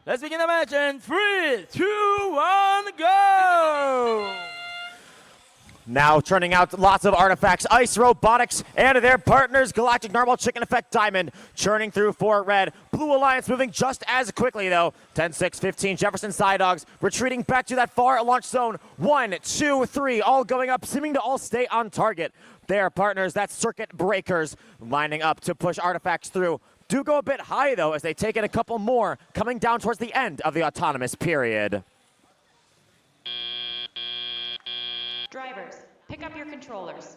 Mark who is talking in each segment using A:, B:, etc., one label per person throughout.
A: Let's begin the match in 3, 2, 1, go!
B: Now turning out lots of artifacts, Ice Robotics and their partners, Galactic Narwhal, Chicken Effect, Diamond, churning through for red. Blue Alliance moving just as quickly, though. 10-6-15, Jefferson Psydogs retreating back to that far launch zone. 1, 2, 3, all going up, seeming to all stay on target. Their partners, that's Circuit Breakers, lining up to push artifacts through. Do go a bit high, though, as they take in a couple more, coming down towards the end of the autonomous period.
C: Drivers, pick up your controllers.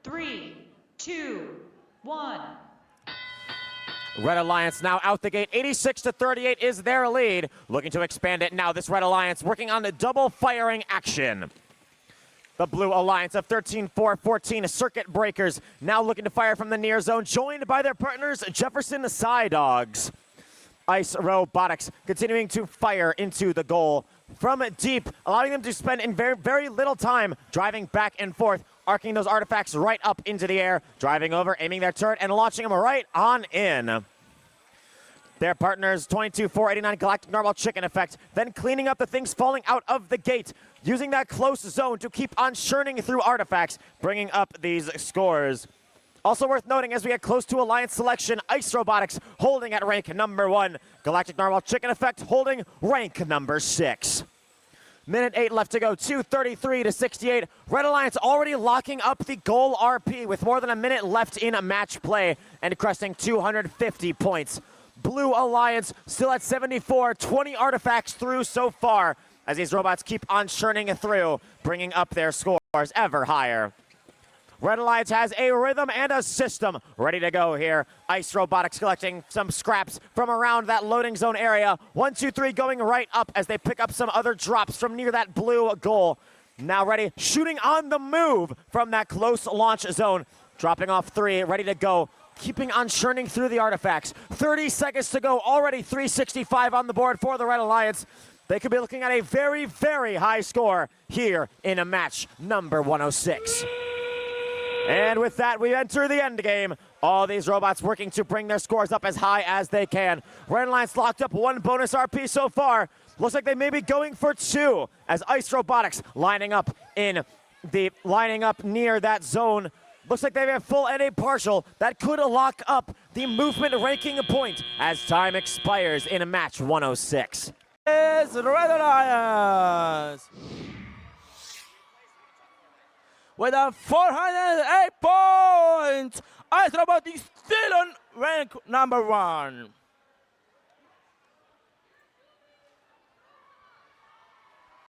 C: Three, 2, 1.
B: Red Alliance now out the gate. 86-38 is their lead. Looking to expand it now. This Red Alliance working on the double firing action. The Blue Alliance of 13-4-14 Circuit Breakers now looking to fire from the near zone, joined by their partners Jefferson Psydogs. Ice Robotics continuing to fire into the goal from deep, allowing them to spend in very, very little time driving back and forth, arcing those artifacts right up into the air, driving over, aiming their turret, and launching them right on in. Their partners, 22-4-89 Galactic Narwhal, Chicken Effect, then cleaning up the things falling out of the gate, using that close zone to keep on churning through artifacts, bringing up these scores. Also worth noting, as we get close to Alliance selection, Ice Robotics holding at rank number 1, Galactic Narwhal, Chicken Effect holding rank number 6. Minute 8 left to go, 2:33-68. Red Alliance already locking up the goal RP with more than a minute left in a match play and cresting 250 points. Blue Alliance still at 74, 20 artifacts through so far as these robots keep on churning through, bringing up their scores ever higher. Red Alliance has a rhythm and a system ready to go here. Ice Robotics collecting some scraps from around that loading zone area. 1, 2, 3 going right up as they pick up some other drops from near that blue goal. Now ready, shooting on the move from that close launch zone. Dropping off 3, ready to go. Keeping on churning through the artifacts. 30 seconds to go, already 365 on the board for the Red Alliance. They could be looking at a very, very high score here in a match number 106. And with that, we enter the end game. All these robots working to bring their scores up as high as they can. Red Alliance locked up 1 bonus RP so far. Looks like they may be going for 2 as Ice Robotics lining up near that zone. Looks like they have a full and a partial that could lock up the movement ranking point as time expires in a match 106.
A: Is Red Alliance with a 408 points. Ice Robot is still on rank number 1.